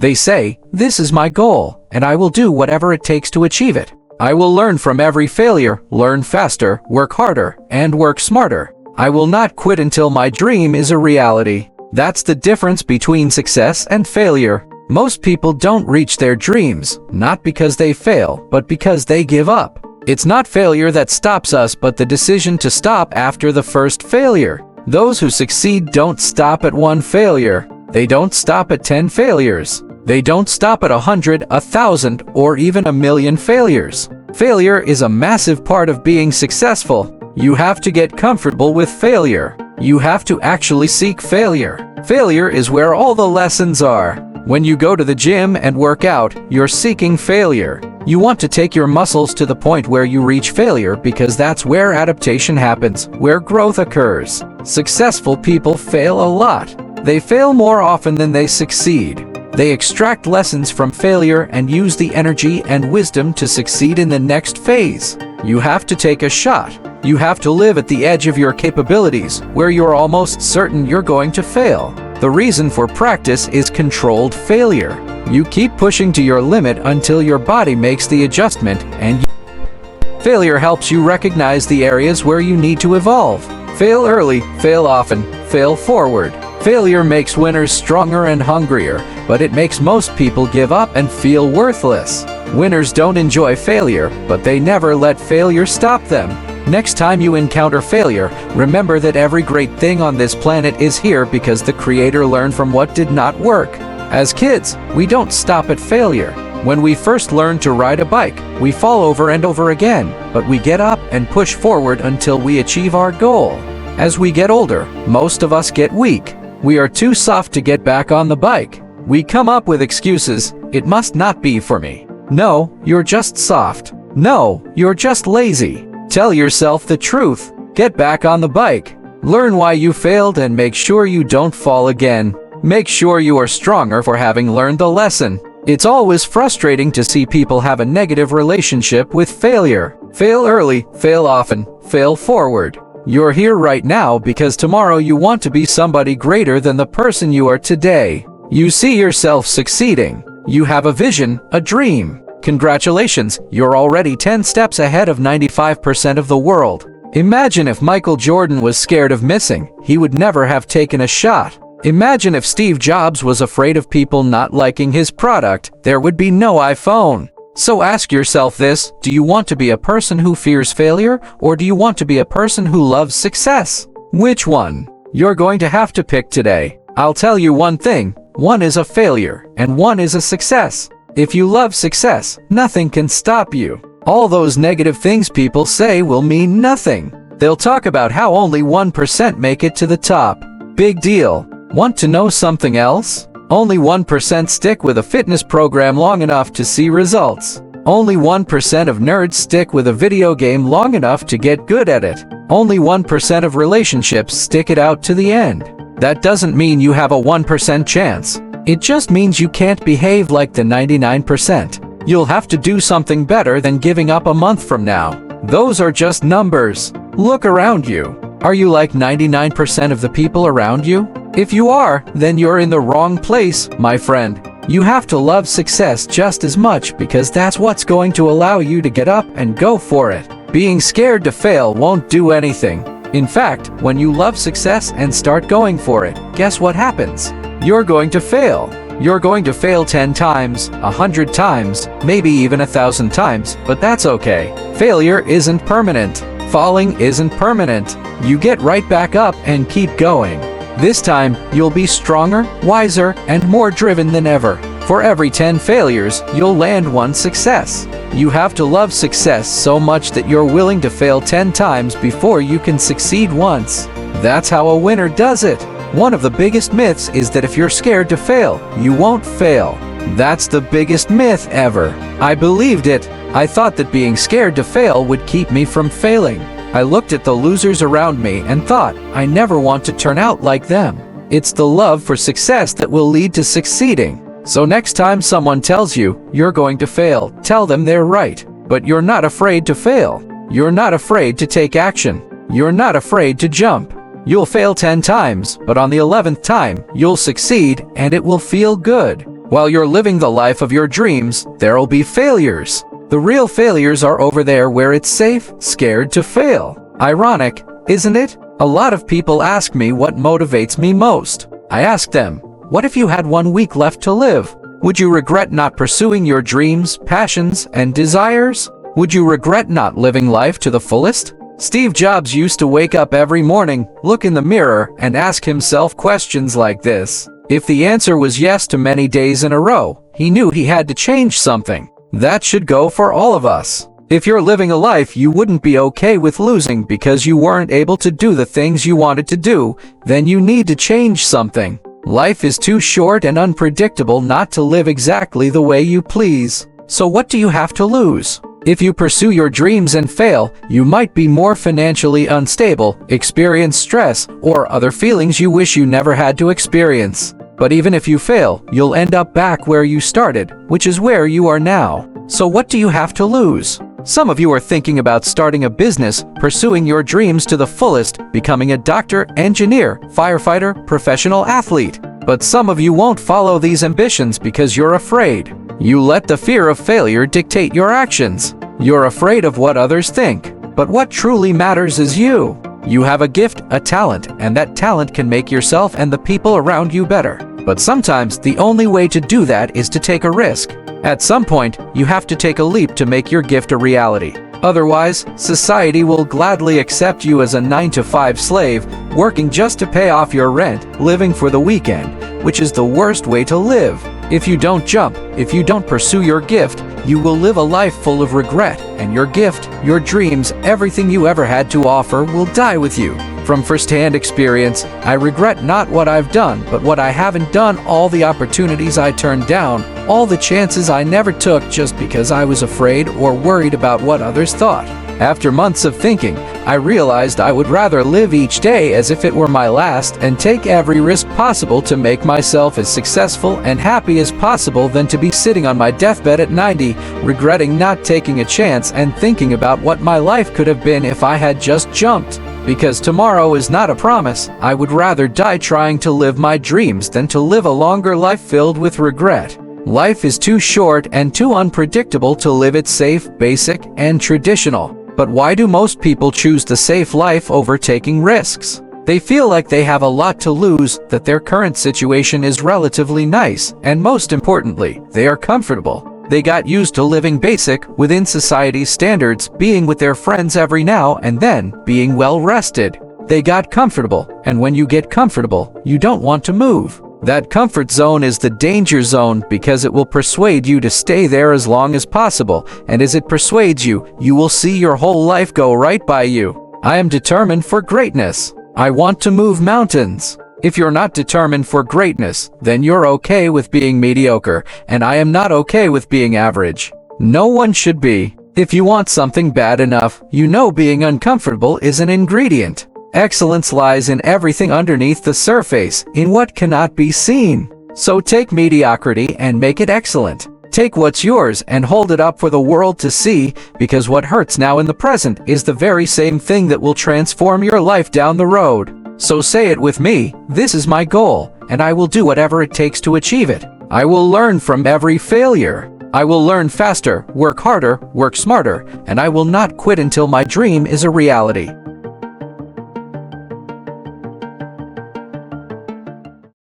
They say, "This is my goal, and I will do whatever it takes to achieve it. I will learn from every failure, learn faster, work harder, and work smarter. I will not quit until my dream is a reality." That's the difference between success and failure. Most people don't reach their dreams, not because they fail, but because they give up. It's not failure that stops us, but the decision to stop after the first failure. Those who succeed don't stop at one failure. They don't stop at 10 failures. They don't stop at 100, 1,000, or even 1,000,000 failures. Failure is a massive part of being successful. You have to get comfortable with failure. You have to actually seek failure. Failure is where all the lessons are. When you go to the gym and work out, you're seeking failure. You want to take your muscles to the point where you reach failure because that's where adaptation happens, where growth occurs. Successful people fail a lot. They fail more often than they succeed. They extract lessons from failure and use the energy and wisdom to succeed in the next phase. You have to take a shot. You have to live at the edge of your capabilities, where you're almost certain you're going to fail. The reason for practice is controlled failure. You keep pushing to your limit until your body makes the adjustment, and failure helps you recognize the areas where you need to evolve. Fail early, fail often, fail forward. Failure makes winners stronger and hungrier, but it makes most people give up and feel worthless. Winners don't enjoy failure, but they never let failure stop them. Next time you encounter failure, remember that every great thing on this planet is here because the Creator learned from what did not work. As kids, we don't stop at failure. When we first learn to ride a bike, we fall over and over again, but we get up and push forward until we achieve our goal. As we get older, most of us get weak. We are too soft to get back on the bike. We come up with excuses. It must not be for me. No, you're just soft. No, you're just lazy. Tell yourself the truth. Get back on the bike. Learn why you failed and make sure you don't fall again. Make sure you are stronger for having learned the lesson. It's always frustrating to see people have a negative relationship with failure. Fail early, fail often, fail forward. You're here right now because tomorrow you want to be somebody greater than the person you are today. You see yourself succeeding. You have a vision, a dream. Congratulations, you're already 10 steps ahead of 95% of the world. Imagine if Michael Jordan was scared of missing. He would never have taken a shot. Imagine if Steve Jobs was afraid of people not liking his product. There would be no iPhone. So ask yourself this: do you want to be a person who fears failure, or do you want to be a person who loves success? Which one? You're going to have to pick today. I'll tell you one thing: one is a failure, and one is a success. If you love success, nothing can stop you. All those negative things people say will mean nothing. They'll talk about how only 1% make it to the top. Big deal. Want to know something else? Only 1% stick with a fitness program long enough to see results. Only 1% of nerds stick with a video game long enough to get good at it. Only 1% of relationships stick it out to the end. That doesn't mean you have a 1% chance. It just means you can't behave like the 99%. You'll have to do something better than giving up a month from now. Those are just numbers. Look around you. Are you like 99% of the people around you? If you are, then you're in the wrong place, my friend. You have to love success just as much because that's what's going to allow you to get up and go for it. Being scared to fail won't do anything. In fact, when you love success and start going for it, guess what happens? You're going to fail. You're going to fail 10 times, 100 times, maybe even 1,000 times, but that's okay. Failure isn't permanent. Falling isn't permanent. You get right back up and keep going. This time, you'll be stronger, wiser, and more driven than ever. For every 10 failures, you'll land one success. You have to love success so much that you're willing to fail 10 times before you can succeed once. That's how a winner does it. One of the biggest myths is that if you're scared to fail, you won't fail. That's the biggest myth ever. I believed it. I thought that being scared to fail would keep me from failing. I looked at the losers around me and thought, I never want to turn out like them. It's the love for success that will lead to succeeding. So next time someone tells you you're going to fail, tell them they're right. But you're not afraid to fail. You're not afraid to take action. You're not afraid to jump. You'll fail 10 times, but on the 11th time, you'll succeed and it will feel good. While you're living the life of your dreams, there'll be failures. The real failures are over there where it's safe, scared to fail. Ironic, isn't it? A lot of people ask me what motivates me most. I ask them, what if you had 1 week left to live? Would you regret not pursuing your dreams, passions, and desires? Would you regret not living life to the fullest? Steve Jobs used to wake up every morning, look in the mirror, and ask himself questions like this. If the answer was yes to many days in a row, he knew he had to change something. That should go for all of us. If you're living a life you wouldn't be okay with losing because you weren't able to do the things you wanted to do, then you need to change something. Life is too short and unpredictable not to live exactly the way you please. So what do you have to lose? If you pursue your dreams and fail, you might be more financially unstable, experience stress, or other feelings you wish you never had to experience. But even if you fail, you'll end up back where you started, which is where you are now. So what do you have to lose? Some of you are thinking about starting a business, pursuing your dreams to the fullest, becoming a doctor, engineer, firefighter, professional athlete. But some of you won't follow these ambitions because you're afraid. You let the fear of failure dictate your actions. You're afraid of what others think. But what truly matters is you. You have a gift, a talent, and that talent can make yourself and the people around you better. But sometimes the only way to do that is to take a risk. At some point, you have to take a leap to make your gift a reality. Otherwise, society will gladly accept you as a 9-to-5 slave, working just to pay off your rent, living for the weekend, which is the worst way to live. If you don't jump, if you don't pursue your gift, you will live a life full of regret, and your gift, your dreams, everything you ever had to offer will die with you. From first-hand experience, I regret not what I've done, but what I haven't done, all the opportunities I turned down, all the chances I never took just because I was afraid or worried about what others thought. After months of thinking, I realized I would rather live each day as if it were my last and take every risk possible to make myself as successful and happy as possible than to be sitting on my deathbed at 90, regretting not taking a chance and thinking about what my life could have been if I had just jumped. Because tomorrow is not a promise, I would rather die trying to live my dreams than to live a longer life filled with regret. Life is too short and too unpredictable to live it safe, basic, and traditional. But why do most people choose the safe life over taking risks? They feel like they have a lot to lose, that their current situation is relatively nice, and most importantly, they are comfortable. They got used to living basic, within society's standards, being with their friends every now and then, being well rested. They got comfortable, and when you get comfortable, you don't want to move. That comfort zone is the danger zone because it will persuade you to stay there as long as possible, and as it persuades you, you will see your whole life go right by you. I am determined for greatness. I want to move mountains. If you're not determined for greatness, then you're okay with being mediocre, and I am not okay with being average. No one should be. If you want something bad enough, you know being uncomfortable is an ingredient. Excellence lies in everything underneath the surface, in what cannot be seen. So take mediocrity and make it excellent. Take what's yours and hold it up for the world to see, because what hurts now in the present is the very same thing that will transform your life down the road. So say it with me, this is my goal, and I will do whatever it takes to achieve it. I will learn from every failure. I will learn faster, work harder, work smarter, and I will not quit until my dream is a reality.